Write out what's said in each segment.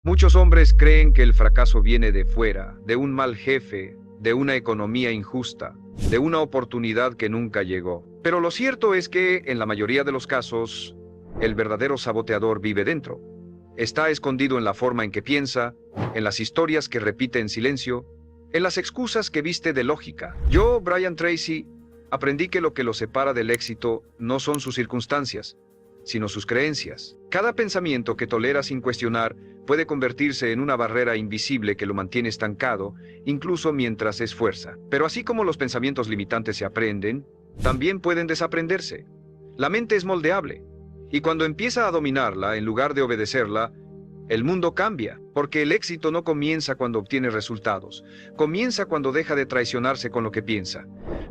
Muchos hombres creen que el fracaso viene de fuera, de un mal jefe, de una economía injusta, de una oportunidad que nunca llegó. Pero lo cierto es que, en la mayoría de los casos, el verdadero saboteador vive dentro. Está escondido en la forma en que piensa, en las historias que repite en silencio, en las excusas que viste de lógica. Yo, Brian Tracy, aprendí que lo que lo separa del éxito no son sus circunstancias, sino sus creencias. Cada pensamiento que tolera sin cuestionar puede convertirse en una barrera invisible que lo mantiene estancado, incluso mientras se esfuerza. Pero así como los pensamientos limitantes se aprenden, también pueden desaprenderse. La mente es moldeable, y cuando empieza a dominarla en lugar de obedecerla, el mundo cambia, porque el éxito no comienza cuando obtiene resultados, comienza cuando deja de traicionarse con lo que piensa.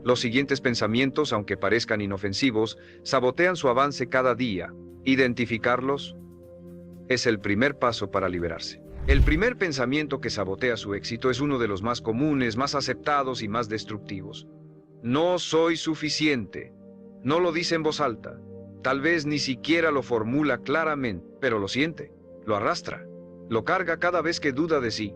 Los siguientes pensamientos, aunque parezcan inofensivos, sabotean su avance cada día. Identificarlos es el primer paso para liberarse. El primer pensamiento que sabotea su éxito es uno de los más comunes, más aceptados y más destructivos. No soy suficiente. No lo dice en voz alta. Tal vez ni siquiera lo formula claramente, pero lo siente. Lo arrastra, lo carga cada vez que duda de sí,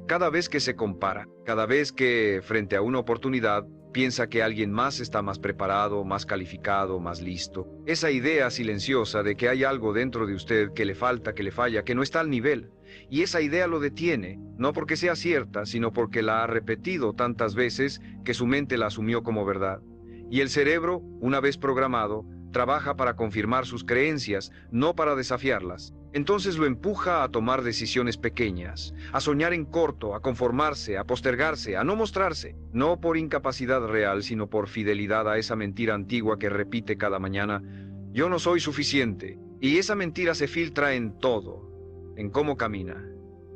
cada vez que se compara, cada vez que, frente a una oportunidad, piensa que alguien más está más preparado, más calificado, más listo. Esa idea silenciosa de que hay algo dentro de usted que le falta, que le falla, que no está al nivel. Y esa idea lo detiene, no porque sea cierta, sino porque la ha repetido tantas veces que su mente la asumió como verdad. Y el cerebro, una vez programado, trabaja para confirmar sus creencias, no para desafiarlas. Entonces lo empuja a tomar decisiones pequeñas, a soñar en corto, a conformarse, a postergarse, a no mostrarse, no por incapacidad real, sino por fidelidad a esa mentira antigua que repite cada mañana: yo no soy suficiente. Y esa mentira se filtra en todo, en cómo camina,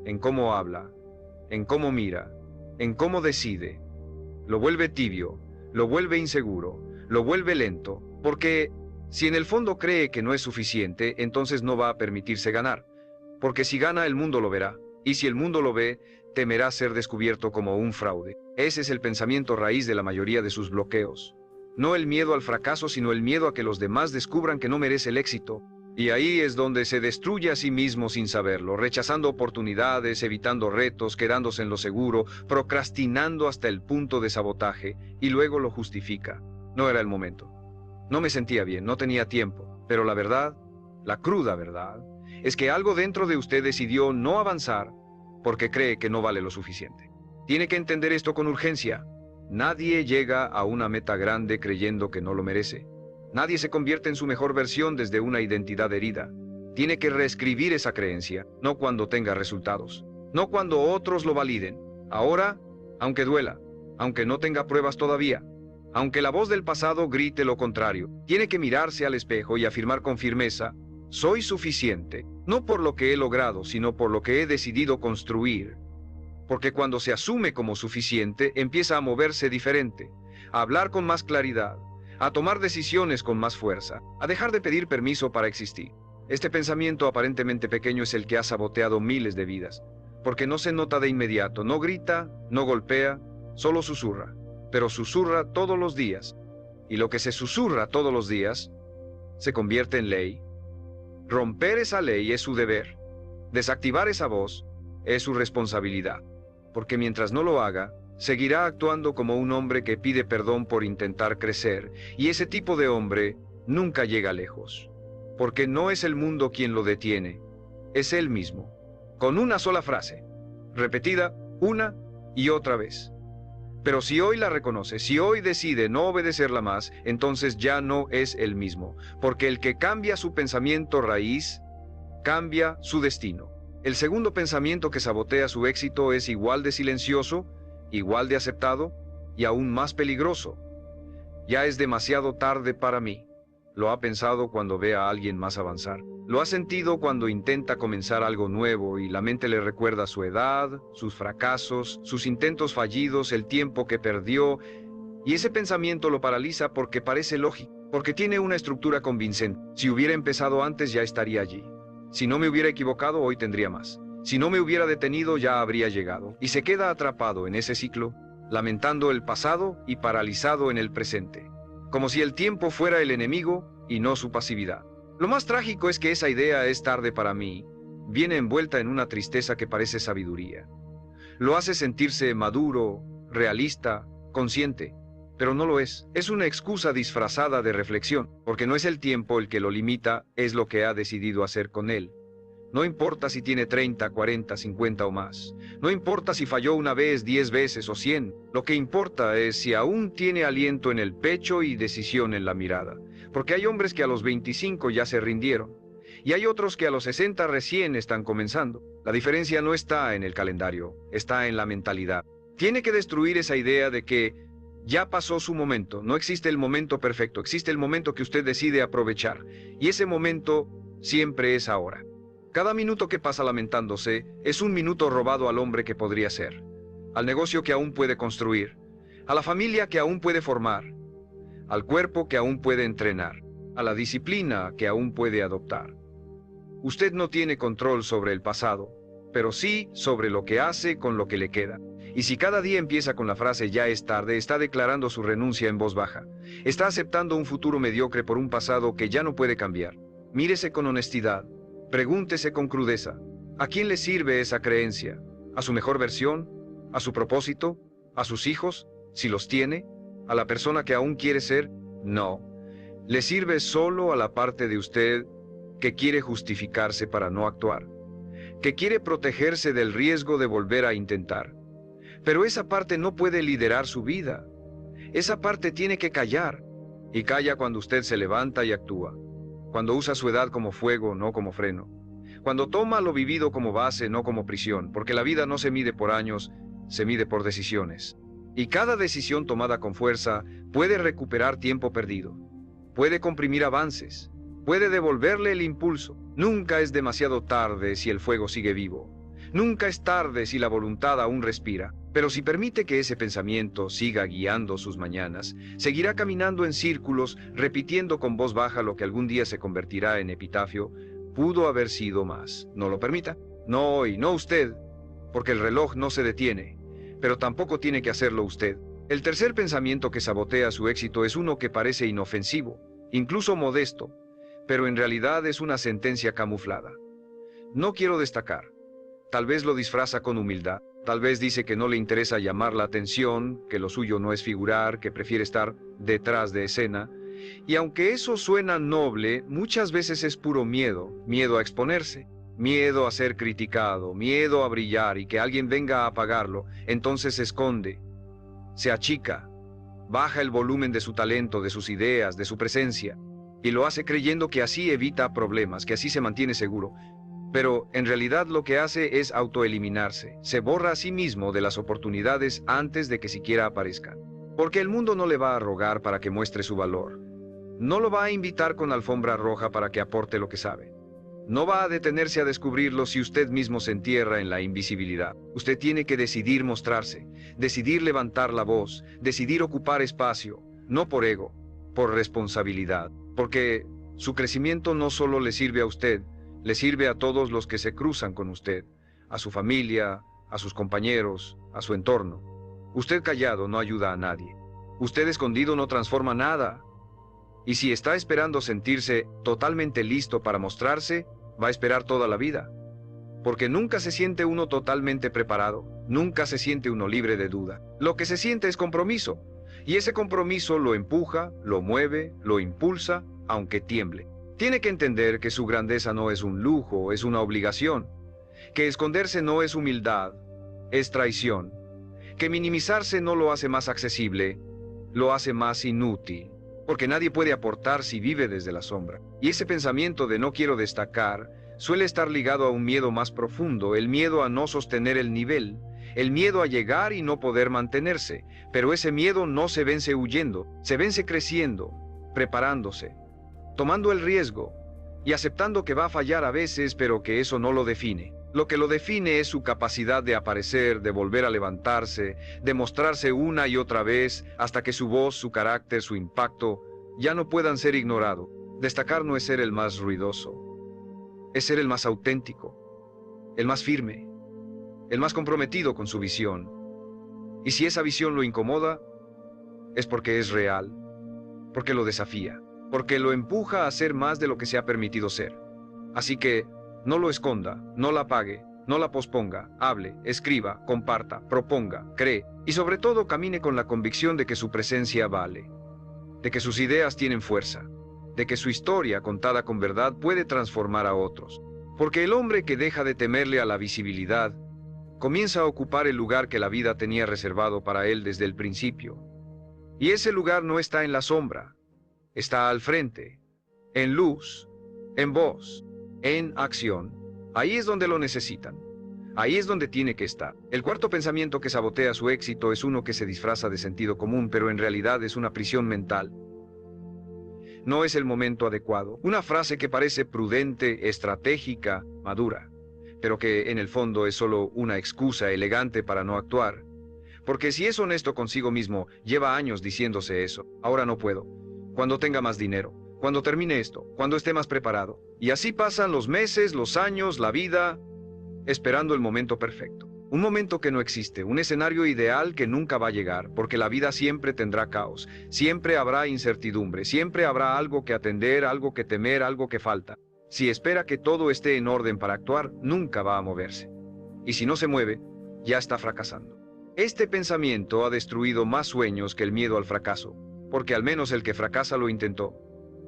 en cómo habla, en cómo mira, en cómo decide. Lo vuelve tibio, lo vuelve inseguro, lo vuelve lento, porque si en el fondo cree que no es suficiente, entonces no va a permitirse ganar. Porque si gana, el mundo lo verá. Y si el mundo lo ve, temerá ser descubierto como un fraude. Ese es el pensamiento raíz de la mayoría de sus bloqueos. No el miedo al fracaso, sino el miedo a que los demás descubran que no merece el éxito. Y ahí es donde se destruye a sí mismo sin saberlo, rechazando oportunidades, evitando retos, quedándose en lo seguro, procrastinando hasta el punto de sabotaje, y luego lo justifica. No era el momento. No me sentía bien, no tenía tiempo, pero la verdad, la cruda verdad, es que algo dentro de usted decidió no avanzar porque cree que no vale lo suficiente. Tiene que entender esto con urgencia. Nadie llega a una meta grande creyendo que no lo merece. Nadie se convierte en su mejor versión desde una identidad herida. Tiene que reescribir esa creencia, no cuando tenga resultados, no cuando otros lo validen. Ahora, aunque duela, aunque no tenga pruebas todavía, aunque la voz del pasado grite lo contrario, tiene que mirarse al espejo y afirmar con firmeza: soy suficiente, no por lo que he logrado, sino por lo que he decidido construir. Porque cuando se asume como suficiente, empieza a moverse diferente, a hablar con más claridad, a tomar decisiones con más fuerza, a dejar de pedir permiso para existir. Este pensamiento aparentemente pequeño es el que ha saboteado miles de vidas, porque no se nota de inmediato, no grita, no golpea, solo susurra. Pero susurra todos los días, y lo que se susurra todos los días se convierte en ley. Romper esa ley es su deber. Desactivar esa voz es su responsabilidad, porque mientras no lo haga, seguirá actuando como un hombre que pide perdón por intentar crecer, y ese tipo de hombre nunca llega lejos, porque no es el mundo quien lo detiene, es él mismo, con una sola frase, repetida una y otra vez. Pero si hoy la reconoce, si hoy decide no obedecerla más, entonces ya no es el mismo, porque el que cambia su pensamiento raíz, cambia su destino. El segundo pensamiento que sabotea su éxito es igual de silencioso, igual de aceptado y aún más peligroso. Ya es demasiado tarde para mí. Lo ha pensado cuando ve a alguien más avanzar. Lo ha sentido cuando intenta comenzar algo nuevo y la mente le recuerda su edad, sus fracasos, sus intentos fallidos, el tiempo que perdió. Y ese pensamiento lo paraliza porque parece lógico, porque tiene una estructura convincente. Si hubiera empezado antes, ya estaría allí. Si no me hubiera equivocado, hoy tendría más. Si no me hubiera detenido, ya habría llegado. Y se queda atrapado en ese ciclo, lamentando el pasado y paralizado en el presente, como si el tiempo fuera el enemigo y no su pasividad. Lo más trágico es que esa idea es tarde para mí, viene envuelta en una tristeza que parece sabiduría. Lo hace sentirse maduro, realista, consciente, pero no lo es. Es una excusa disfrazada de reflexión, porque no es el tiempo el que lo limita, es lo que ha decidido hacer con él. No importa si tiene 30, 40, 50 o más. No importa si falló una vez, 10 veces o 100. Lo que importa es si aún tiene aliento en el pecho y decisión en la mirada. Porque hay hombres que a los 25 ya se rindieron. Y hay otros que a los 60 recién están comenzando. La diferencia no está en el calendario, está en la mentalidad. Tiene que destruir esa idea de que ya pasó su momento. No existe el momento perfecto, existe el momento que usted decide aprovechar. Y ese momento siempre es ahora. Cada minuto que pasa lamentándose es un minuto robado al hombre que podría ser, al negocio que aún puede construir, a la familia que aún puede formar, al cuerpo que aún puede entrenar, a la disciplina que aún puede adoptar. Usted no tiene control sobre el pasado, pero sí sobre lo que hace con lo que le queda. Y si cada día empieza con la frase "ya es tarde", está declarando su renuncia en voz baja. Está aceptando un futuro mediocre por un pasado que ya no puede cambiar. Mírese con honestidad. Pregúntese con crudeza, ¿a quién le sirve esa creencia? ¿A su mejor versión? ¿A su propósito? ¿A sus hijos? Si los tiene. ¿A la persona que aún quiere ser? No. Le sirve solo a la parte de usted que quiere justificarse para no actuar, que quiere protegerse del riesgo de volver a intentar. Pero esa parte no puede liderar su vida. Esa parte tiene que callar, y calla cuando usted se levanta y actúa. Cuando usa su edad como fuego, no como freno. Cuando toma lo vivido como base, no como prisión, porque la vida no se mide por años, se mide por decisiones. Y cada decisión tomada con fuerza puede recuperar tiempo perdido. Puede comprimir avances. Puede devolverle el impulso. Nunca es demasiado tarde si el fuego sigue vivo. Nunca es tarde si la voluntad aún respira. Pero si permite que ese pensamiento siga guiando sus mañanas, seguirá caminando en círculos, repitiendo con voz baja lo que algún día se convertirá en epitafio: pudo haber sido más. No lo permita. No hoy, no usted, porque el reloj no se detiene, pero tampoco tiene que hacerlo usted. El tercer pensamiento que sabotea su éxito es uno que parece inofensivo, incluso modesto, pero en realidad es una sentencia camuflada. No quiero destacar. Tal vez lo disfraza con humildad. Tal vez dice que no le interesa llamar la atención, que lo suyo no es figurar, que prefiere estar detrás de escena. Y aunque eso suena noble, muchas veces es puro miedo. Miedo a exponerse, miedo a ser criticado, miedo a brillar y que alguien venga a apagarlo. Entonces se esconde, se achica, baja el volumen de su talento, de sus ideas, de su presencia. Y lo hace creyendo que así evita problemas, que así se mantiene seguro. Pero en realidad lo que hace es autoeliminarse. Se borra a sí mismo de las oportunidades antes de que siquiera aparezcan. Porque el mundo no le va a rogar para que muestre su valor. No lo va a invitar con alfombra roja para que aporte lo que sabe. No va a detenerse a descubrirlo si usted mismo se entierra en la invisibilidad. Usted tiene que decidir mostrarse, decidir levantar la voz, decidir ocupar espacio, no por ego, por responsabilidad. Porque su crecimiento no solo le sirve a usted, le sirve a todos los que se cruzan con usted, a su familia, a sus compañeros, a su entorno. Usted callado no ayuda a nadie. Usted escondido no transforma nada. Y si está esperando sentirse totalmente listo para mostrarse, va a esperar toda la vida. Porque nunca se siente uno totalmente preparado, nunca se siente uno libre de duda. Lo que se siente es compromiso. Y ese compromiso lo empuja, lo mueve, lo impulsa, aunque tiemble. Tiene que entender que su grandeza no es un lujo, es una obligación. Que esconderse no es humildad, es traición. Que minimizarse no lo hace más accesible, lo hace más inútil. Porque nadie puede aportar si vive desde la sombra. Y ese pensamiento de no quiero destacar suele estar ligado a un miedo más profundo, el miedo a no sostener el nivel, el miedo a llegar y no poder mantenerse. Pero ese miedo no se vence huyendo, se vence creciendo, preparándose, tomando el riesgo y aceptando que va a fallar a veces, pero que eso no lo define. Lo que lo define es su capacidad de aparecer, de volver a levantarse, de mostrarse una y otra vez hasta que su voz, su carácter, su impacto ya no puedan ser ignorados. Destacar no es ser el más ruidoso, es ser el más auténtico, el más firme, el más comprometido con su visión. Y si esa visión lo incomoda, es porque es real, porque lo desafía, porque lo empuja a ser más de lo que se ha permitido ser. Así que No lo esconda, no la apague, no la posponga, hable, escriba, comparta, proponga, cree y sobre todo camine con la convicción de que su presencia vale, de que sus ideas tienen fuerza, de que su historia contada con verdad puede transformar a otros. Porque el hombre que deja de temerle a la visibilidad comienza a ocupar el lugar que la vida tenía reservado para él desde el principio. Y ese lugar no está en la sombra, está al frente, en luz, en voz, en acción. Ahí es donde lo necesitan. Ahí es donde tiene que estar. El cuarto pensamiento que sabotea su éxito es uno que se disfraza de sentido común, pero en realidad es una prisión mental. No es el momento adecuado. Una frase que parece prudente, estratégica, madura, pero que en el fondo es solo una excusa elegante para no actuar. Porque si es honesto consigo mismo, lleva años diciéndose eso. Ahora no puedo. Cuando tenga más dinero. Cuando termine esto. Cuando esté más preparado. Y así pasan los meses, los años, la vida, esperando el momento perfecto. Un momento que no existe, un escenario ideal que nunca va a llegar, porque la vida siempre tendrá caos, siempre habrá incertidumbre, siempre habrá algo que atender, algo que temer, algo que falta. Si espera que todo esté en orden para actuar, nunca va a moverse. Y si no se mueve, ya está fracasando. Este pensamiento ha destruido más sueños que el miedo al fracaso, porque al menos el que fracasa lo intentó.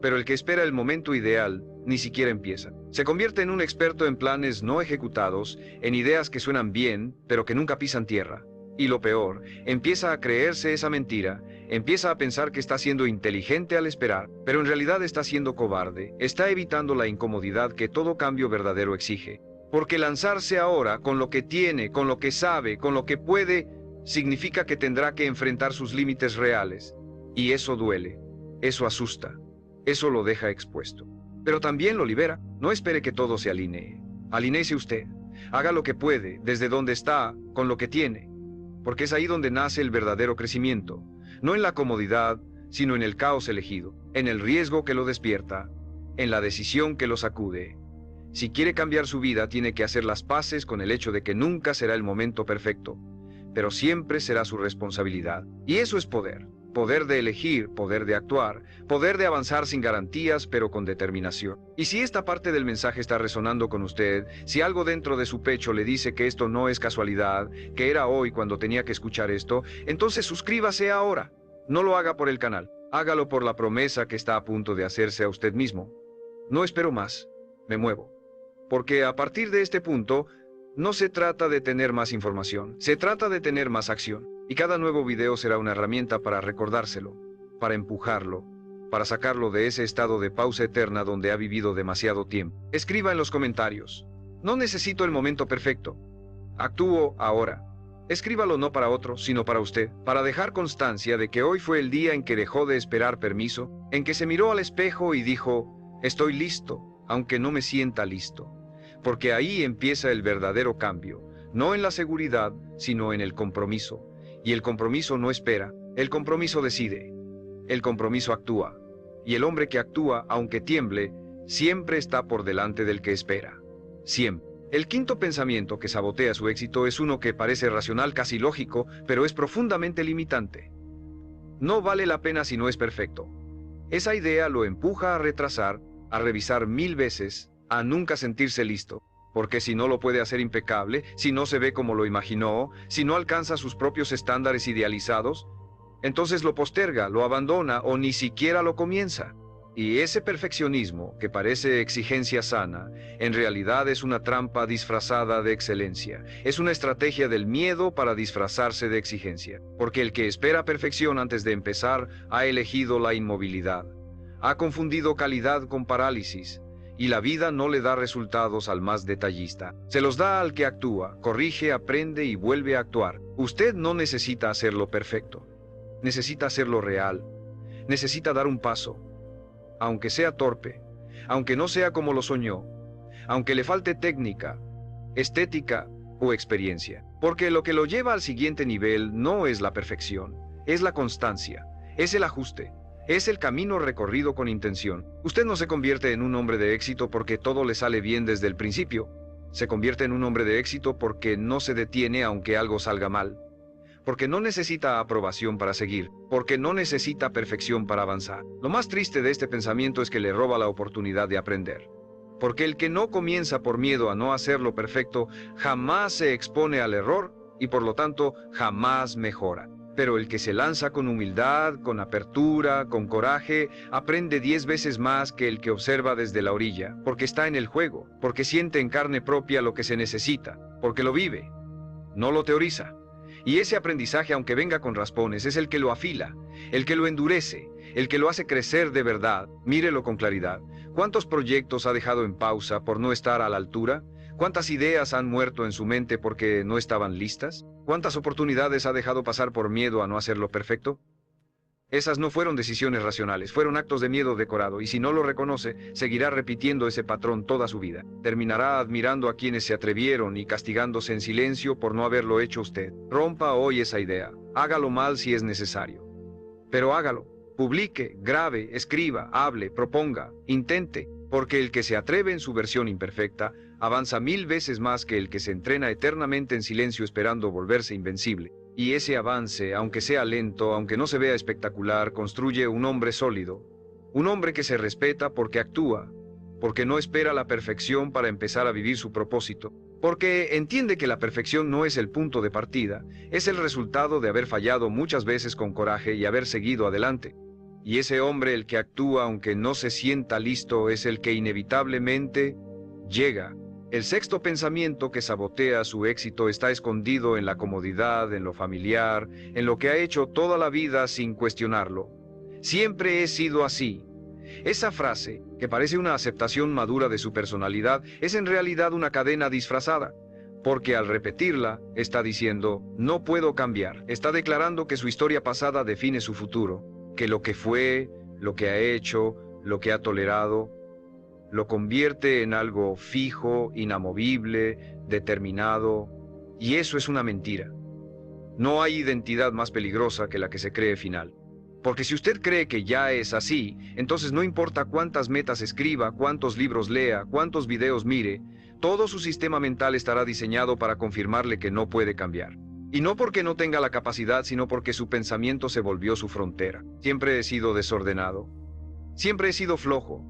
Pero el que espera el momento ideal ni siquiera empieza. Se convierte en un experto en planes no ejecutados, en ideas que suenan bien, pero que nunca pisan tierra. Y lo peor, empieza a creerse esa mentira, empieza a pensar que está siendo inteligente al esperar, pero en realidad está siendo cobarde, está evitando la incomodidad que todo cambio verdadero exige. Porque lanzarse ahora con lo que tiene, con lo que sabe, con lo que puede, significa que tendrá que enfrentar sus límites reales. Y eso duele, eso asusta. Eso lo deja expuesto. Pero también lo libera. No espere que todo se alinee. Alinéese usted. Haga lo que puede, desde donde está, con lo que tiene. Porque es ahí donde nace el verdadero crecimiento. No en la comodidad, sino en el caos elegido, en el riesgo que lo despierta, en la decisión que lo sacude. Si quiere cambiar su vida, tiene que hacer las paces con el hecho de que nunca será el momento perfecto, pero siempre será su responsabilidad. Y eso es poder. Poder de elegir, poder de actuar, poder de avanzar sin garantías, pero con determinación. Y si esta parte del mensaje está resonando con usted, si algo dentro de su pecho le dice que esto no es casualidad, que era hoy cuando tenía que escuchar esto, entonces suscríbase ahora. No lo haga por el canal, hágalo por la promesa que está a punto de hacerse a usted mismo. No espero más, me muevo. Porque a partir de este punto, no se trata de tener más información, se trata de tener más acción. Y cada nuevo video será una herramienta para recordárselo, para empujarlo, para sacarlo de ese estado de pausa eterna donde ha vivido demasiado tiempo. Escriba en los comentarios. No necesito el momento perfecto. Actúo ahora. Escríbalo no para otro, sino para usted, para dejar constancia de que hoy fue el día en que dejó de esperar permiso, en que se miró al espejo y dijo, estoy listo, aunque no me sienta listo. Porque ahí empieza el verdadero cambio, no en la seguridad, sino en el compromiso. Y el compromiso no espera, el compromiso decide, el compromiso actúa. Y el hombre que actúa, aunque tiemble, siempre está por delante del que espera. Siempre. El quinto pensamiento que sabotea su éxito es uno que parece racional, casi lógico, pero es profundamente limitante. No vale la pena si no es perfecto. Esa idea lo empuja a retrasar, a revisar 1000 veces, a nunca sentirse listo. Porque si no lo puede hacer impecable, si no se ve como lo imaginó, si no alcanza sus propios estándares idealizados, entonces lo posterga, lo abandona o ni siquiera lo comienza. Y ese perfeccionismo, que parece exigencia sana, en realidad es una trampa disfrazada de excelencia. Es una estrategia del miedo para disfrazarse de exigencia. Porque el que espera perfección antes de empezar ha elegido la inmovilidad. Ha confundido calidad con parálisis. Y la vida no le da resultados al más detallista. Se los da al que actúa, corrige, aprende y vuelve a actuar. Usted no necesita hacerlo perfecto. Necesita hacerlo real. Necesita dar un paso. Aunque sea torpe, aunque no sea como lo soñó, aunque le falte técnica, estética o experiencia. Porque lo que lo lleva al siguiente nivel no es la perfección, es la constancia, es el ajuste. Es el camino recorrido con intención. Usted no se convierte en un hombre de éxito porque todo le sale bien desde el principio. Se convierte en un hombre de éxito porque no se detiene aunque algo salga mal. Porque no necesita aprobación para seguir. Porque no necesita perfección para avanzar. Lo más triste de este pensamiento es que le roba la oportunidad de aprender. Porque el que no comienza por miedo a no hacerlo perfecto, jamás se expone al error y por lo tanto jamás mejora. Pero el que se lanza con humildad, con apertura, con coraje, aprende 10 veces más que el que observa desde la orilla, porque está en el juego, porque siente en carne propia lo que se necesita, porque lo vive, no lo teoriza. Y ese aprendizaje, aunque venga con raspones, es el que lo afila, el que lo endurece, el que lo hace crecer de verdad. Mírelo con claridad. ¿Cuántos proyectos ha dejado en pausa por no estar a la altura? ¿Cuántas ideas han muerto en su mente porque no estaban listas? ¿Cuántas oportunidades ha dejado pasar por miedo a no hacerlo perfecto? Esas no fueron decisiones racionales, fueron actos de miedo decorado, y si no lo reconoce, seguirá repitiendo ese patrón toda su vida. Terminará admirando a quienes se atrevieron y castigándose en silencio por no haberlo hecho usted. Rompa hoy esa idea, hágalo mal si es necesario. Pero hágalo, publique, grabe, escriba, hable, proponga, intente, porque el que se atreve en su versión imperfecta, avanza 1000 veces más que el que se entrena eternamente en silencio esperando volverse invencible. Y ese avance, aunque sea lento, aunque no se vea espectacular, construye un hombre sólido. Un hombre que se respeta porque actúa, porque no espera la perfección para empezar a vivir su propósito, porque entiende que la perfección no es el punto de partida, es el resultado de haber fallado muchas veces con coraje y haber seguido adelante. Y ese hombre, el que actúa aunque no se sienta listo, es el que inevitablemente llega. El sexto pensamiento que sabotea su éxito está escondido en la comodidad, en lo familiar, en lo que ha hecho toda la vida sin cuestionarlo. Siempre he sido así. Esa frase, que parece una aceptación madura de su personalidad, es en realidad una cadena disfrazada, porque al repetirla, está diciendo, no puedo cambiar. Está declarando que su historia pasada define su futuro, que lo que fue, lo que ha hecho, lo que ha tolerado, lo convierte en algo fijo, inamovible, determinado, y eso es una mentira. No hay identidad más peligrosa que la que se cree final. Porque si usted cree que ya es así, entonces no importa cuántas metas escriba, cuántos libros lea, cuántos videos mire, todo su sistema mental estará diseñado para confirmarle que no puede cambiar. Y no porque no tenga la capacidad, sino porque su pensamiento se volvió su frontera. Siempre he sido desordenado. Siempre he sido flojo.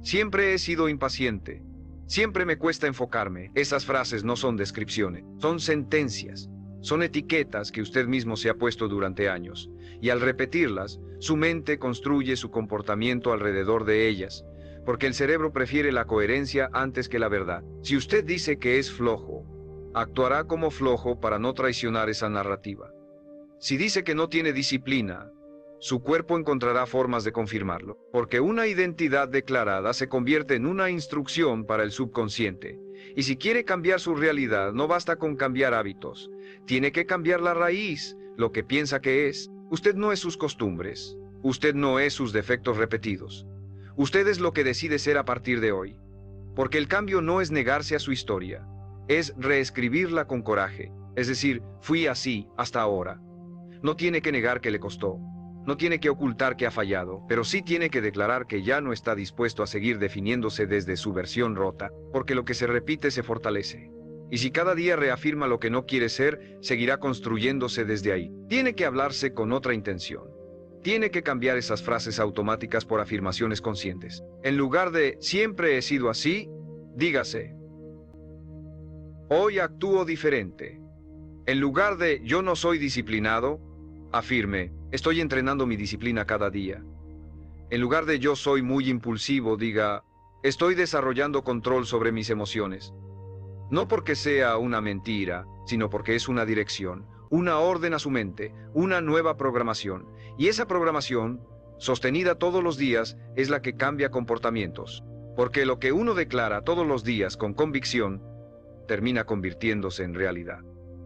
Siempre he sido impaciente. Siempre me cuesta enfocarme. Esas frases no son descripciones, son sentencias. Son etiquetas que usted mismo se ha puesto durante años. Y al repetirlas, su mente construye su comportamiento alrededor de ellas. Porque el cerebro prefiere la coherencia antes que la verdad. Si usted dice que es flojo, actuará como flojo para no traicionar esa narrativa. Si dice que no tiene disciplina, su cuerpo encontrará formas de confirmarlo, porque una identidad declarada se convierte en una instrucción para el subconsciente. Y si quiere cambiar su realidad, no basta con cambiar hábitos. Tiene que cambiar la raíz, lo que piensa que es. Usted no es sus costumbres. Usted no es sus defectos repetidos. Usted es lo que decide ser a partir de hoy. Porque el cambio no es negarse a su historia, es reescribirla con coraje. Es decir, fui así hasta ahora. No tiene que negar que le costó. No tiene que ocultar que ha fallado, pero sí tiene que declarar que ya no está dispuesto a seguir definiéndose desde su versión rota, porque lo que se repite se fortalece. Y si cada día reafirma lo que no quiere ser, seguirá construyéndose desde ahí. Tiene que hablarse con otra intención. Tiene que cambiar esas frases automáticas por afirmaciones conscientes. En lugar de siempre he sido así, dígase, hoy actúo diferente. En lugar de yo no soy disciplinado, afirme, estoy entrenando mi disciplina cada día. En lugar de yo soy muy impulsivo, diga, estoy desarrollando control sobre mis emociones. No porque sea una mentira, sino porque es una dirección, una orden a su mente, una nueva programación. Y esa programación, sostenida todos los días, es la que cambia comportamientos. Porque lo que uno declara todos los días con convicción, termina convirtiéndose en realidad.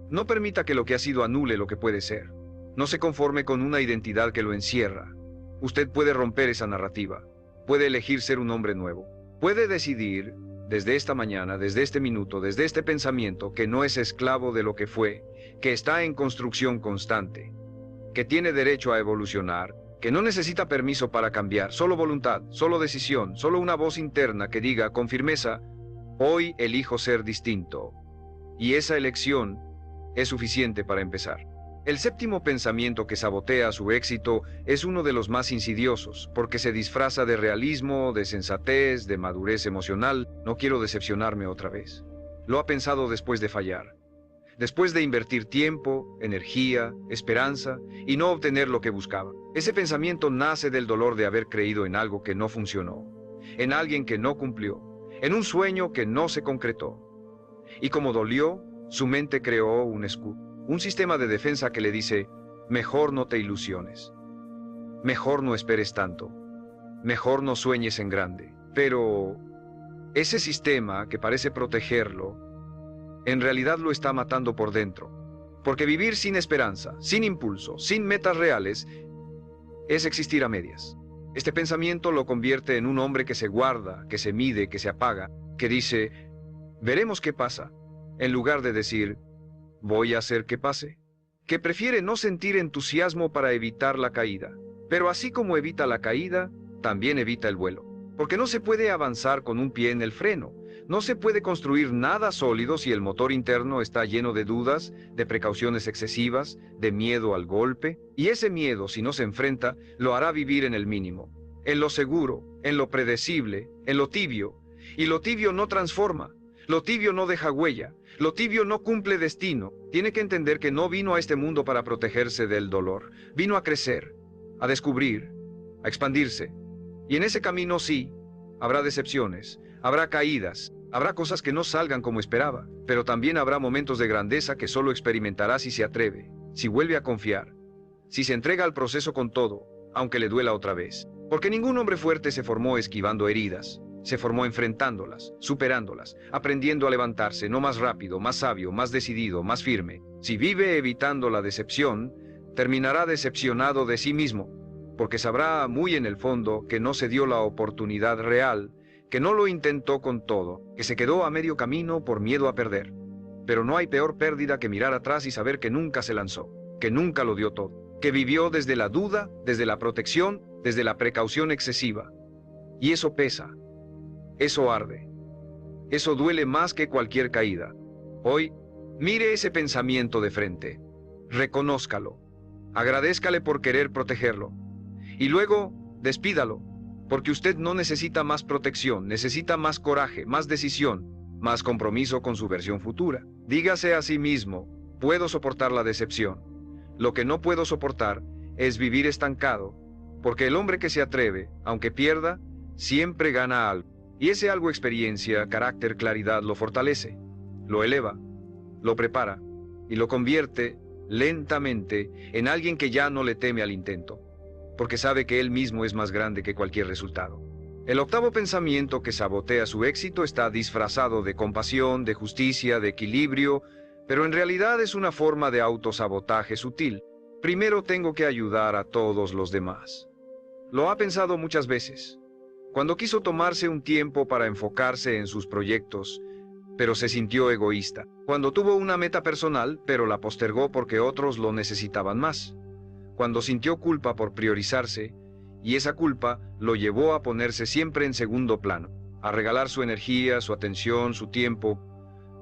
No permita que lo que ha sido anule lo que puede ser. No se conforme con una identidad que lo encierra. Usted puede romper esa narrativa. Puede elegir ser un hombre nuevo. Puede decidir, desde esta mañana, desde este minuto, desde este pensamiento, que no es esclavo de lo que fue, que está en construcción constante, que tiene derecho a evolucionar, que no necesita permiso para cambiar, solo voluntad, solo decisión, solo una voz interna que diga con firmeza, hoy elijo ser distinto. Y esa elección es suficiente para empezar. El séptimo pensamiento que sabotea su éxito es uno de los más insidiosos, porque se disfraza de realismo, de sensatez, de madurez emocional. No quiero decepcionarme otra vez. Lo ha pensado después de fallar, después de invertir tiempo, energía, esperanza y no obtener lo que buscaba. Ese pensamiento nace del dolor de haber creído en algo que no funcionó, en alguien que no cumplió, en un sueño que no se concretó. Y como dolió, su mente creó un escudo, un sistema de defensa que le dice: mejor no te ilusiones, mejor no esperes tanto, mejor no sueñes en grande. Pero ese sistema que parece protegerlo, en realidad lo está matando por dentro. Porque vivir sin esperanza, sin impulso, sin metas reales, es existir a medias. Este pensamiento lo convierte en un hombre que se guarda, que se mide, que se apaga, que dice: veremos qué pasa, en lugar de decir: voy a hacer que pase. Que prefiere no sentir entusiasmo para evitar la caída. Pero así como evita la caída, también evita el vuelo. Porque no se puede avanzar con un pie en el freno. No se puede construir nada sólido si el motor interno está lleno de dudas, de precauciones excesivas, de miedo al golpe. Y ese miedo, si no se enfrenta, lo hará vivir en el mínimo, en lo seguro, en lo predecible, en lo tibio. Y lo tibio no transforma, lo tibio no deja huella, lo tibio no cumple destino. Tiene que entender que no vino a este mundo para protegerse del dolor. Vino a crecer, a descubrir, a expandirse. Y en ese camino sí, habrá decepciones, habrá caídas, habrá cosas que no salgan como esperaba, pero también habrá momentos de grandeza que solo experimentará si se atreve, si vuelve a confiar, si se entrega al proceso con todo, aunque le duela otra vez. Porque ningún hombre fuerte se formó esquivando heridas, se formó enfrentándolas, superándolas, aprendiendo a levantarse, no más rápido, más sabio, más decidido, más firme. Si vive evitando la decepción, terminará decepcionado de sí mismo, porque sabrá muy en el fondo que no se dio la oportunidad real, que no lo intentó con todo, que se quedó a medio camino por miedo a perder. Pero no hay peor pérdida que mirar atrás y saber que nunca se lanzó, que nunca lo dio todo, que vivió desde la duda, desde la protección, desde la precaución excesiva. Y eso pesa, eso arde, eso duele más que cualquier caída. Hoy, mire ese pensamiento de frente, reconózcalo, agradézcale por querer protegerlo, y luego despídalo. Porque usted no necesita más protección, necesita más coraje, más decisión, más compromiso con su versión futura. Dígase a sí mismo: puedo soportar la decepción. Lo que no puedo soportar es vivir estancado, porque el hombre que se atreve, aunque pierda, siempre gana algo. Y ese algo, experiencia, carácter, claridad, lo fortalece, lo eleva, lo prepara y lo convierte lentamente en alguien que ya no le teme al intento, porque sabe que él mismo es más grande que cualquier resultado. El octavo pensamiento que sabotea su éxito está disfrazado de compasión, de justicia, de equilibrio, pero en realidad es una forma de autosabotaje sutil. Primero tengo que ayudar a todos los demás. Lo ha pensado muchas veces, cuando quiso tomarse un tiempo para enfocarse en sus proyectos, pero se sintió egoísta. Cuando tuvo una meta personal, pero la postergó porque otros lo necesitaban más. Cuando sintió culpa por priorizarse, y esa culpa lo llevó a ponerse siempre en segundo plano, a regalar su energía, su atención, su tiempo,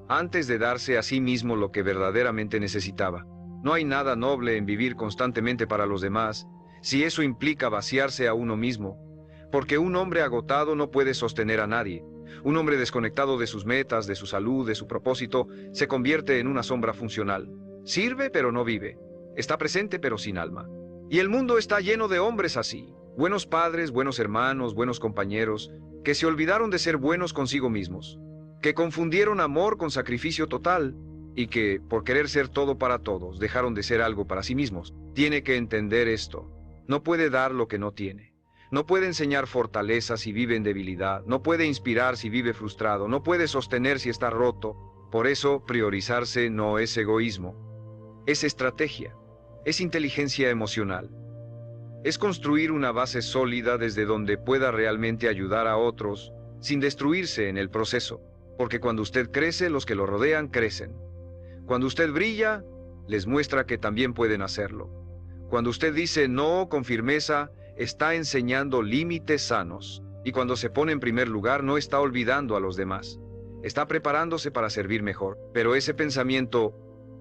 antes de darse a sí mismo lo que verdaderamente necesitaba. No hay nada noble en vivir constantemente para los demás, si eso implica vaciarse a uno mismo, porque un hombre agotado no puede sostener a nadie. Un hombre desconectado de sus metas, de su salud, de su propósito, se convierte en una sombra funcional. Sirve pero no vive. Está presente pero sin alma. Y el mundo está lleno de hombres así. Buenos padres, buenos hermanos, buenos compañeros, que se olvidaron de ser buenos consigo mismos, que confundieron amor con sacrificio total, y que, por querer ser todo para todos, dejaron de ser algo para sí mismos. Tiene que entender esto. No puede dar lo que no tiene. No puede enseñar fortaleza si vive en debilidad. No puede inspirar si vive frustrado. No puede sostener si está roto. Por eso, priorizarse no es egoísmo. Es estrategia. Es inteligencia emocional. Es construir una base sólida desde donde pueda realmente ayudar a otros, sin destruirse en el proceso. Porque cuando usted crece, los que lo rodean crecen. Cuando usted brilla, les muestra que también pueden hacerlo. Cuando usted dice no con firmeza, está enseñando límites sanos. Y cuando se pone en primer lugar, no está olvidando a los demás. Está preparándose para servir mejor. Pero ese pensamiento,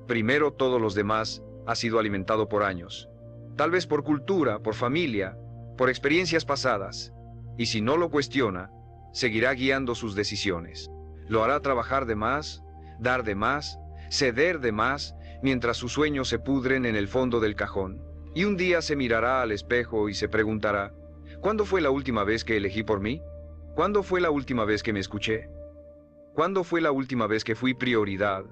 primero todos los demás, ha sido alimentado por años. Tal vez por cultura, por familia, por experiencias pasadas. Y si no lo cuestiona, seguirá guiando sus decisiones. Lo hará trabajar de más, dar de más, ceder de más, mientras sus sueños se pudren en el fondo del cajón. Y un día se mirará al espejo y se preguntará, ¿cuándo fue la última vez que elegí por mí? ¿Cuándo fue la última vez que me escuché? ¿Cuándo fue la última vez que fui prioridad?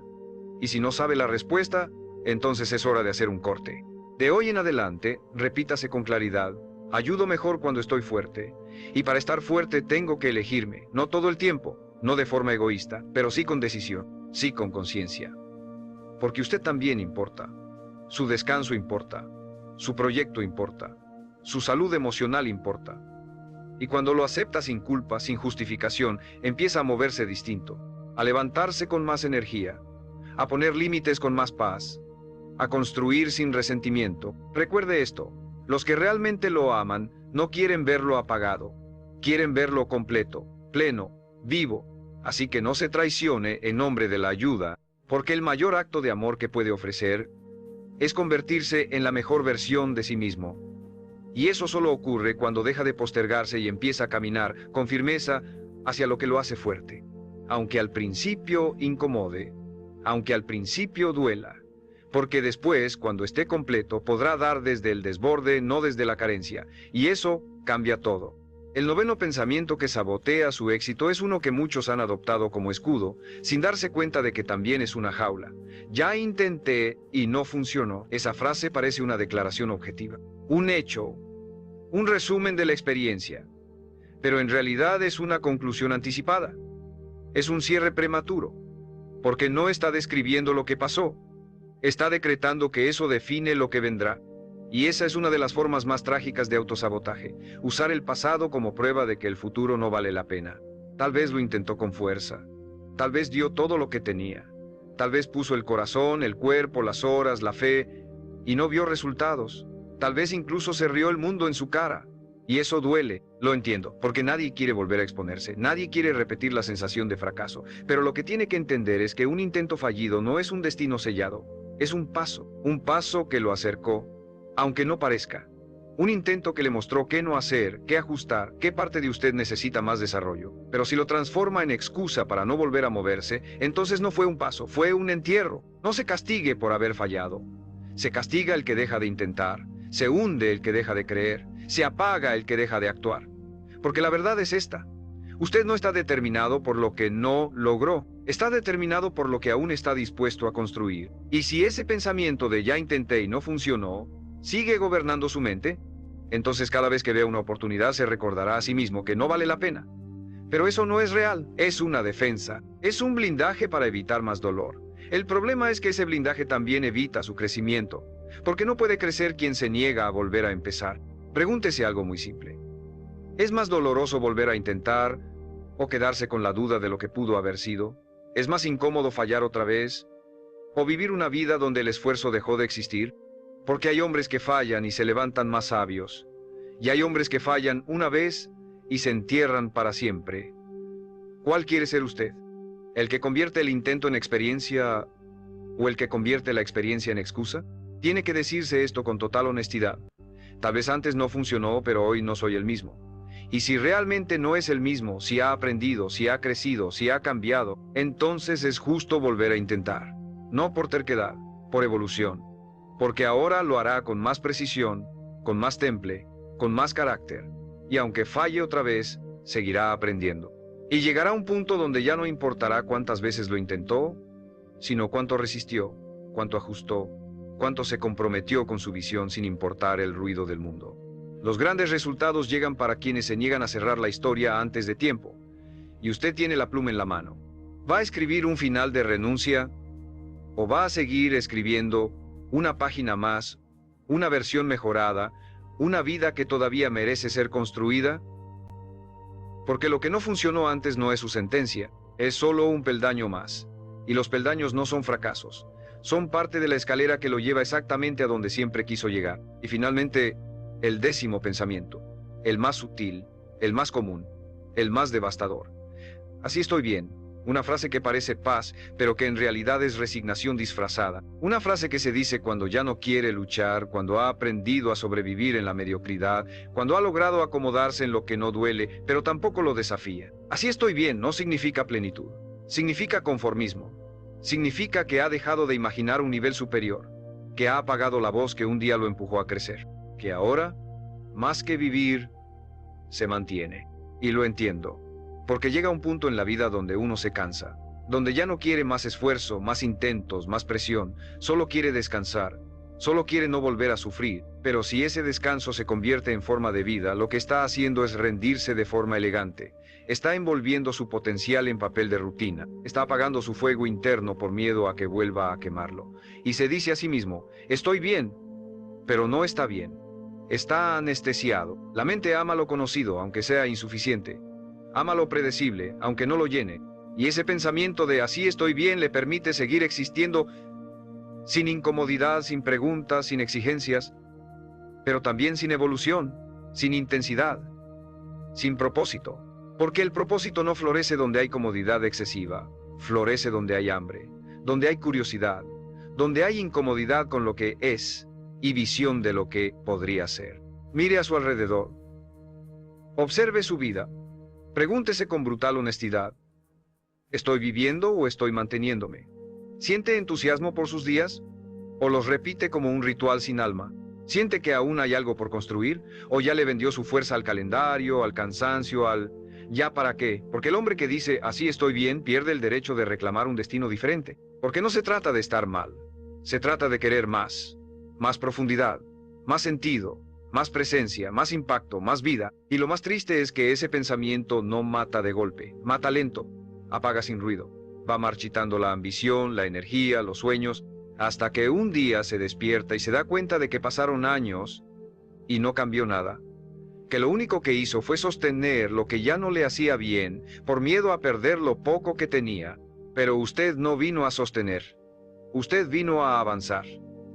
Y si no sabe la respuesta, entonces es hora de hacer un corte. De hoy en adelante, repítase con claridad, ayudo mejor cuando estoy fuerte. Y para estar fuerte tengo que elegirme, no todo el tiempo, no de forma egoísta, pero sí con decisión, sí con conciencia. Porque usted también importa. Su descanso importa. Su proyecto importa. Su salud emocional importa. Y cuando lo acepta sin culpa, sin justificación, empieza a moverse distinto, a levantarse con más energía, a poner límites con más paz, a construir sin resentimiento. Recuerde esto, los que realmente lo aman no quieren verlo apagado, quieren verlo completo, pleno, vivo. Así que no se traicione en nombre de la ayuda, porque el mayor acto de amor que puede ofrecer es convertirse en la mejor versión de sí mismo. Y eso solo ocurre cuando deja de postergarse y empieza a caminar con firmeza hacia lo que lo hace fuerte. Aunque al principio incomode, aunque al principio duela, porque después, cuando esté completo, podrá dar desde el desborde, no desde la carencia, y eso cambia todo. El noveno pensamiento que sabotea su éxito es uno que muchos han adoptado como escudo, sin darse cuenta de que también es una jaula. Ya intenté y no funcionó. Esa frase parece una declaración objetiva, un hecho, un resumen de la experiencia, pero en realidad es una conclusión anticipada. Es un cierre prematuro, porque no está describiendo lo que pasó, está decretando que eso define lo que vendrá. Y esa es una de las formas más trágicas de autosabotaje, usar el pasado como prueba de que el futuro no vale la pena. Tal vez lo intentó con fuerza, tal vez dio todo lo que tenía, tal vez puso el corazón, el cuerpo, las horas, la fe, y no vio resultados. Tal vez incluso se rió el mundo en su cara. Y eso duele, lo entiendo, porque nadie quiere volver a exponerse, nadie quiere repetir la sensación de fracaso. Pero lo que tiene que entender es que un intento fallido no es un destino sellado, es un paso que lo acercó, aunque no parezca. Un intento que le mostró qué no hacer, qué ajustar, qué parte de usted necesita más desarrollo. Pero si lo transforma en excusa para no volver a moverse, entonces no fue un paso, fue un entierro. No se castigue por haber fallado. Se castiga el que deja de intentar, se hunde el que deja de creer, se apaga el que deja de actuar. Porque la verdad es esta. Usted no está determinado por lo que no logró, está determinado por lo que aún está dispuesto a construir. Y si ese pensamiento de ya intenté y no funcionó, sigue gobernando su mente, entonces cada vez que vea una oportunidad se recordará a sí mismo que no vale la pena. Pero eso no es real, es una defensa, es un blindaje para evitar más dolor. El problema es que ese blindaje también evita su crecimiento, porque no puede crecer quien se niega a volver a empezar. Pregúntese algo muy simple. ¿Es más doloroso volver a intentar o quedarse con la duda de lo que pudo haber sido? ¿Es más incómodo fallar otra vez o vivir una vida donde el esfuerzo dejó de existir? Porque hay hombres que fallan y se levantan más sabios, y hay hombres que fallan una vez y se entierran para siempre. ¿Cuál quiere ser usted? ¿El que convierte el intento en experiencia o el que convierte la experiencia en excusa? Tiene que decirse esto con total honestidad. Tal vez antes no funcionó, pero hoy no soy el mismo. Y si realmente no es el mismo, si ha aprendido, si ha crecido, si ha cambiado, entonces es justo volver a intentar. No por terquedad, por evolución. Porque ahora lo hará con más precisión, con más temple, con más carácter. Y aunque falle otra vez, seguirá aprendiendo. Y llegará a un punto donde ya no importará cuántas veces lo intentó, sino cuánto resistió, cuánto ajustó, cuánto se comprometió con su visión sin importar el ruido del mundo. Los grandes resultados llegan para quienes se niegan a cerrar la historia antes de tiempo. Y usted tiene la pluma en la mano. ¿Va a escribir un final de renuncia? ¿O va a seguir escribiendo una página más, una versión mejorada, una vida que todavía merece ser construida? Porque lo que no funcionó antes no es su sentencia, es solo un peldaño más. Y los peldaños no son fracasos, son parte de la escalera que lo lleva exactamente a donde siempre quiso llegar. Y finalmente, el 10º pensamiento, el más sutil, el más común, el más devastador. Así estoy bien, Una frase que parece paz, pero que en realidad es resignación disfrazada. Una frase que se dice cuando ya no quiere luchar, cuando ha aprendido a sobrevivir en la mediocridad, cuando ha logrado acomodarse en lo que no duele, pero tampoco lo desafía. Así estoy bien no significa plenitud. Significa conformismo. Significa que ha dejado de imaginar un nivel superior, que ha apagado la voz que un día lo empujó a crecer, que ahora, más que vivir, se mantiene. Y lo entiendo. Porque llega un punto en la vida donde uno se cansa, donde ya no quiere más esfuerzo, más intentos, más presión, solo quiere descansar, solo quiere no volver a sufrir, pero si ese descanso se convierte en forma de vida, lo que está haciendo es rendirse de forma elegante, está envolviendo su potencial en papel de rutina, está apagando su fuego interno por miedo a que vuelva a quemarlo, y se dice a sí mismo, estoy bien, pero no está bien, está anestesiado, la mente ama lo conocido, aunque sea insuficiente. Ama lo predecible, aunque no lo llene, y ese pensamiento de así estoy bien le permite seguir existiendo sin incomodidad, sin preguntas, sin exigencias, pero también sin evolución, sin intensidad, sin propósito. Porque el propósito no florece donde hay comodidad excesiva, florece donde hay hambre, donde hay curiosidad, donde hay incomodidad con lo que es y visión de lo que podría ser. Mire a su alrededor, observe su vida. Pregúntese con brutal honestidad, ¿estoy viviendo o estoy manteniéndome? ¿Siente entusiasmo por sus días? ¿O los repite como un ritual sin alma? ¿Siente que aún hay algo por construir? ¿O ya le vendió su fuerza al calendario, al cansancio, al ¿ya para qué? Porque el hombre que dice así estoy bien pierde el derecho de reclamar un destino diferente. Porque no se trata de estar mal, se trata de querer más, más profundidad, más sentido, más presencia, más impacto, más vida, y lo más triste es que ese pensamiento no mata de golpe, mata lento, apaga sin ruido, va marchitando la ambición, la energía, los sueños, hasta que un día se despierta y se da cuenta de que pasaron años y no cambió nada, que lo único que hizo fue sostener lo que ya no le hacía bien por miedo a perder lo poco que tenía, pero usted no vino a sostener, usted vino a avanzar,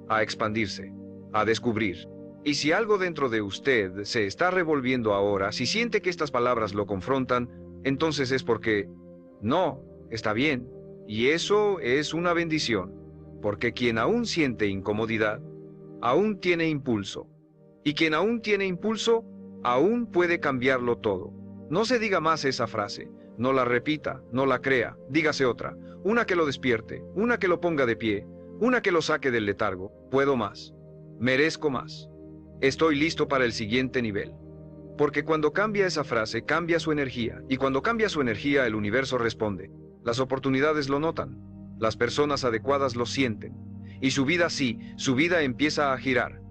a expandirse, a descubrir. Y si algo dentro de usted se está revolviendo ahora, si siente que estas palabras lo confrontan, entonces es porque no, está bien. Y eso es una bendición, porque quien aún siente incomodidad, aún tiene impulso. Y quien aún tiene impulso, aún puede cambiarlo todo. No se diga más esa frase, no la repita, no la crea, dígase otra, una que lo despierte, una que lo ponga de pie, una que lo saque del letargo. Puedo más, merezco más. Estoy listo para el siguiente nivel. Porque cuando cambia esa frase, cambia su energía. Y cuando cambia su energía, el universo responde. Las oportunidades lo notan. Las personas adecuadas lo sienten. Y su vida sí, su vida empieza a girar.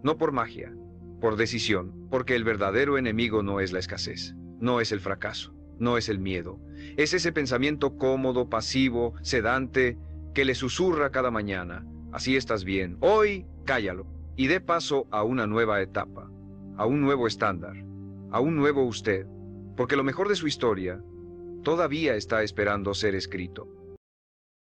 No por magia, por decisión. Porque el verdadero enemigo no es la escasez. No es el fracaso. No es el miedo. Es ese pensamiento cómodo, pasivo, sedante, que le susurra cada mañana. Así estás bien. Hoy, cállalo. Y dé paso a una nueva etapa, a un nuevo estándar, a un nuevo usted, porque lo mejor de su historia todavía está esperando ser escrito.